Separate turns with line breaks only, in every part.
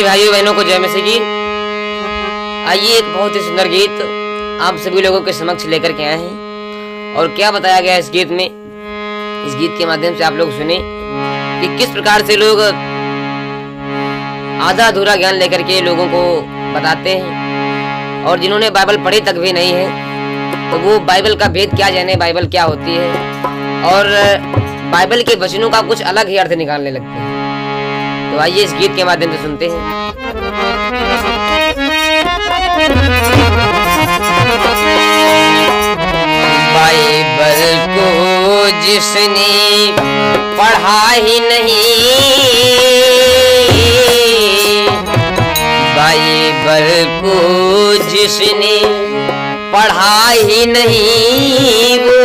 भाइयों बहनों को जय मसीह की। आइए एक बहुत ही सुंदर गीत आप सभी लोगों के समक्ष लेकर के आए हैं। और क्या बताया गया इस गीत में, इस गीत के माध्यम से आप लोग सुने कि किस प्रकार से लोग आधा अधूरा ज्ञान लेकर के लोगों को बताते हैं, और जिन्होंने बाइबल पढ़ी तक भी नहीं है तो वो बाइबल का भेद क्या जाने, बाइबल क्या होती है, और बाइबल के वचनों का कुछ अलग ही अर्थ निकालने लगते हैं। तो आइए इस गीत के माध्यम से सुनते हैं। बाइबल को जिसने पढ़ा ही नहीं, बाइबल को जिसने पढ़ा ही नहीं, वो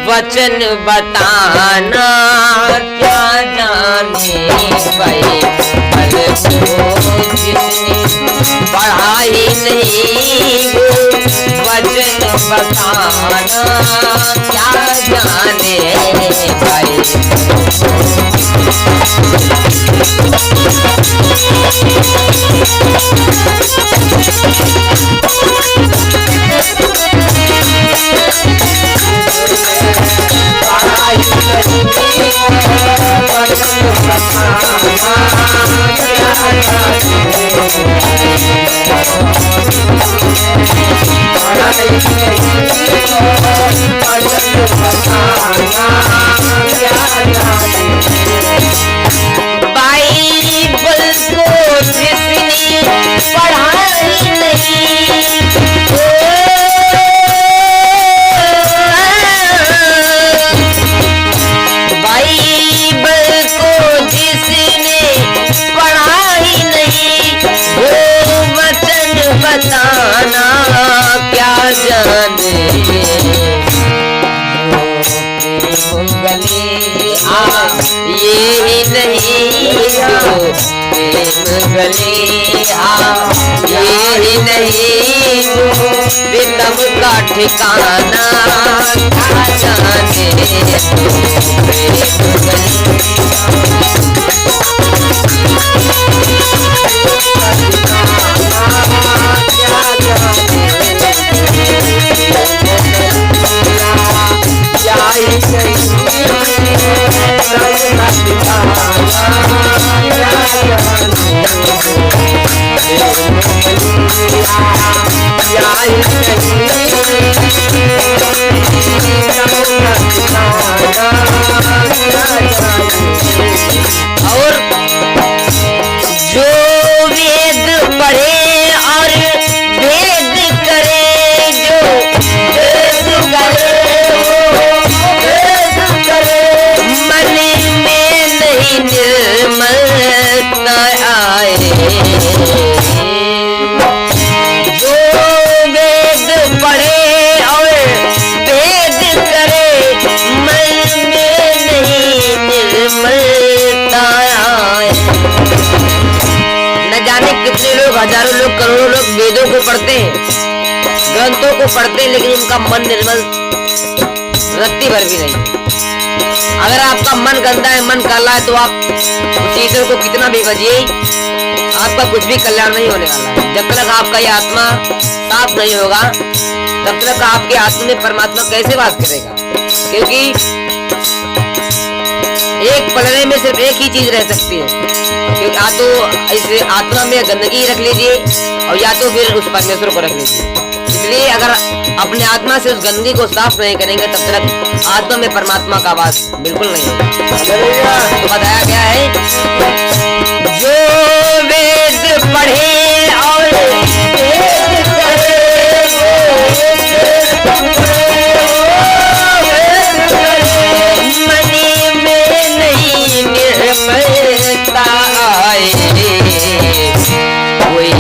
वचन बताना क्या जाने। बाइबल को जिसने पढ़ा ही नहीं, वो वचन बताना क्या जाने। बताना क्या जाने। गले ये ही नहीं, गले ये ही नहीं, प्रीतम का ठिकाना क्या जाने। और जो वेद पढ़े और भेद करे, जो वेद करे मन में नहीं निर्मलता आए। जो वेद पढ़े और भेद करे मन में नहीं निर्मलता आए। न जाने कितने लोग, हजारों लोग, करोड़ों लोग वेदों को पढ़ते हैं, ग्रंथों को पढ़ते हैं, लेकिन उनका मन निर्मल रत्ती भर भी नहीं। अगर आपका मन गंदा है, मन काला है, तो आप उस ईश्वर को कितना भी भजिए, आपका कुछ भी कल्याण नहीं होने वाला है। जब तक आपका ये आत्मा साफ नहीं होगा, तब तक आपके आत्मा में परमात्मा कैसे वास करेगा? क्योंकि एक पलड़े में सिर्फ एक ही चीज रह सकती है, क्योंकि या तो इस आत्मा में गंदगी रख लीजिए, और या तो फिर उस परमेश्वर को रख लीजिए। इसलिए अगर अपने आत्मा से उस गंदगी को साफ नहीं करेंगे, तब तक आत्मा में परमात्मा का वास बिल्कुल नहीं होगा। तो बताया गया है, जो वेद पढ़े और भेद करे, मन में नहीं निर्मलता आए। कोई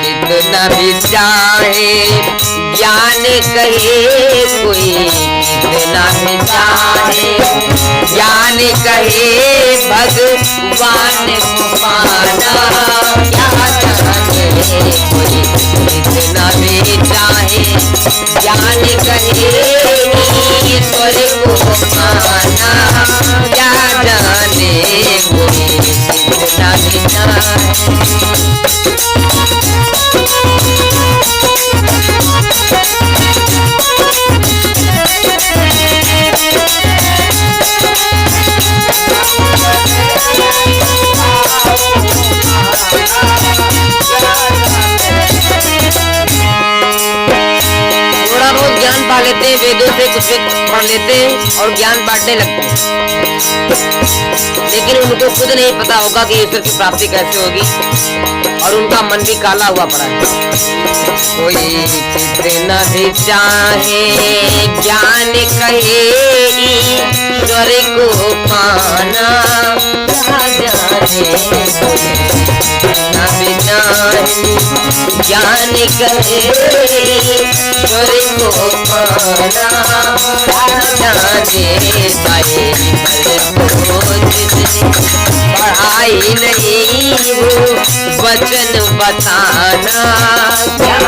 कितना भी चाहे ज्ञान कहे, कोई कितना भी चाहे ज्ञान कहे, भगवान को पाना क्या जाने। कोई कितना भी चाहे ज्ञान कहे, ईश्वर को पाना क्या जाने। कोई कितना भी चाहे पा लेते हैं, वेदों से कुछ पढ़ लेते हैं और ज्ञान बांटने लगते हैं, लेकिन उनको खुद नहीं पता होगा कि ईश्वर की प्राप्ति कैसे होगी और उनका मन भी काला हुआ पड़ा है। कोई कितना भी चाहे ज्ञान कहे ईश्वर को पाना, ज्ञान कहे ईश्वर को पाना, पढ़ाई नहीं वो वचन बताना, क्या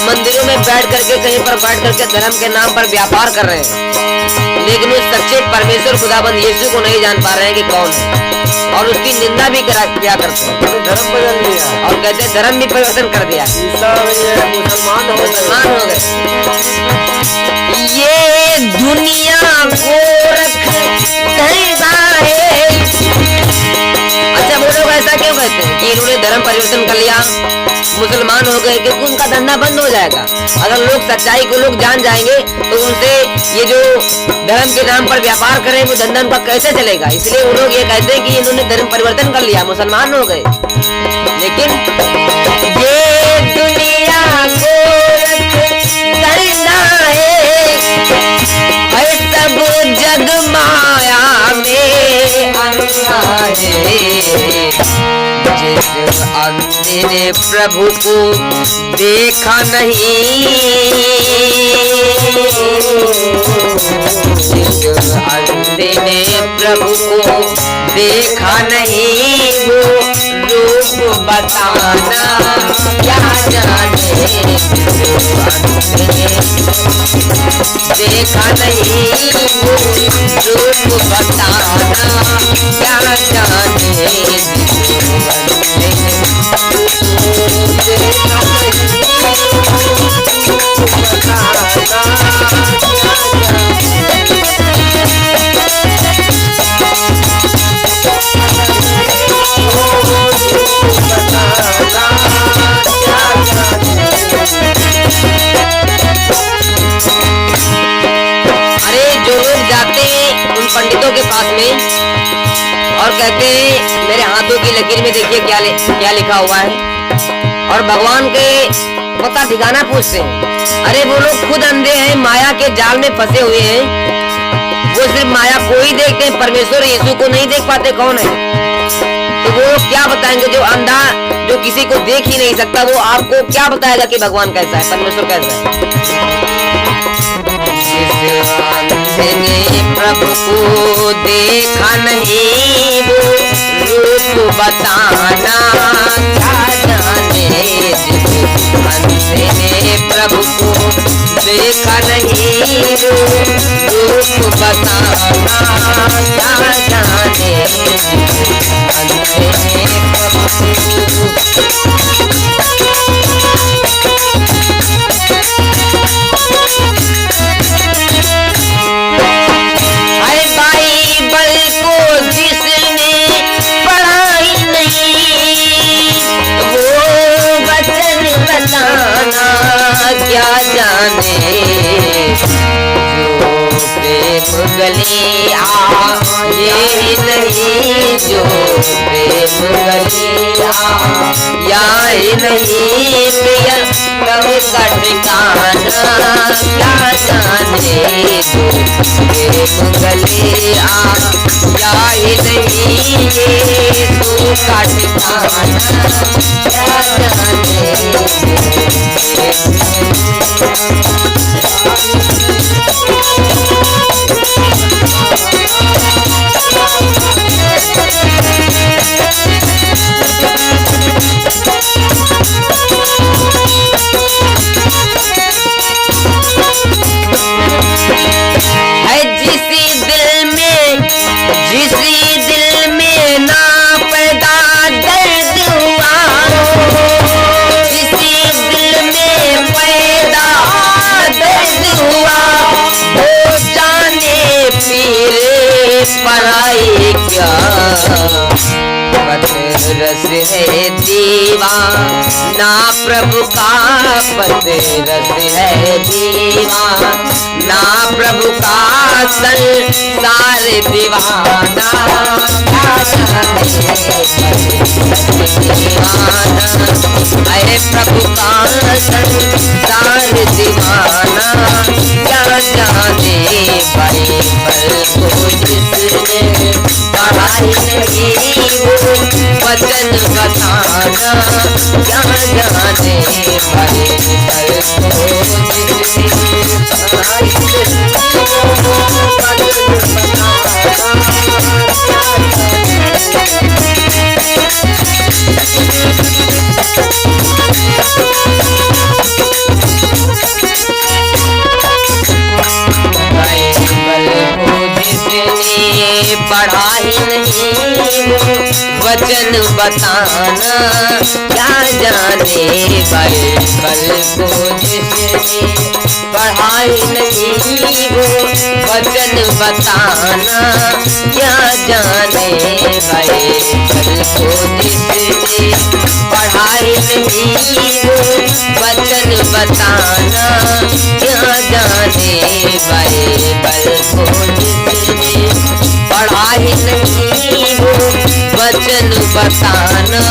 मंदिरों में बैठ करके कहीं पर बैठ करके धर्म के नाम पर व्यापार कर रहे हैं, लेकिन उस सच्चे परमेश्वर खुदाबंद यीशु को नहीं जान पा रहे हैं कि कौन है, और उसकी निंदा भी क्या करते हैं,
धर्म बदल दिया
और कहते हैं धर्म भी परिवर्तन कर दिया, मुसलमान हो गए। ये दुनिया गोरख है। अच्छा, वो लोग ऐसा क्यों कहते हैं कि इन्होंने धर्म परिवर्तन कर लिया, मुसलमान हो गए, क्योंकि उनका धंधा बंद हो जाएगा। अगर लोग सच्चाई को लोग जान जाएंगे तो उनसे ये जो धर्म के नाम पर व्यापार करें वो धंधा उनका कैसे चलेगा, इसलिए वो लोग ये कहते हैं कि इन्होंने धर्म परिवर्तन कर लिया, मुसलमान हो गए। लेकिन ये दुनिया गोरख धंधा है, सब जग माया में अंधारे, जिस अंधे ने प्रभु को देखा नहीं, जिस अंधे ने प्रभु को देखा नहीं, वो रूप बताना क्या जाने, देखा नहीं वो रूप बताना क्या जाने, पंडितों के पास में और कहते हैं मेरे हाथों की लकीर में देखिए क्या लिखा हुआ है, और भगवान के पता ठिकाना पूछते हैं। अरे वो लोग खुद अंधे हैं, माया के जाल में फंसे हुए हैं, वो सिर्फ माया को ही देखते हैं, परमेश्वर यीशु को नहीं देख पाते कौन है। तो वो क्या बताएंगे, जो अंधा जो किसी को देख ही नहीं सकता, वो आपको क्या बताएगा कि भगवान कैसा है, परमेश्वर कैसा है। प्रभु को देखा नहीं, वो रूप बताना क्या जाने, जिस प्रभु को देखा नहीं, वो रूप बताना क्या जाने, क्या जाने, जो प्रेम गले आए नहीं जो प्रेम गलिया, यहाँ नहीं प्रिय तब का ठिकाना, क्या जाने जो प्रेम गलिया, यहाँ नहीं तू का ठिकाना, क्या जाने पढ़ाई क्या पथ रस है दीवाना, प्रभु का पथ रस है दीवाना, प्रभु का संसार दीवाना, अरे प्रभु का संसार दीवाना, क्या जाने भाई पल को जिसने पढ़ाई नहीं वो वचन बताना, क्या जाने भाई पल को जिसने पढ़ाई नहीं वो वचन बताना। पढ़ाई नहीं वो वचन बताना, क्या जाने बाइबल को जिसने पढ़ाई नहीं वो वचन बताना, क्या जाने बाइबल को जिसने पढ़ाई नहीं वो वचन बताना, क्या जाने बाइबल को जिसने पढ़ाई नहीं वो वचन बताना,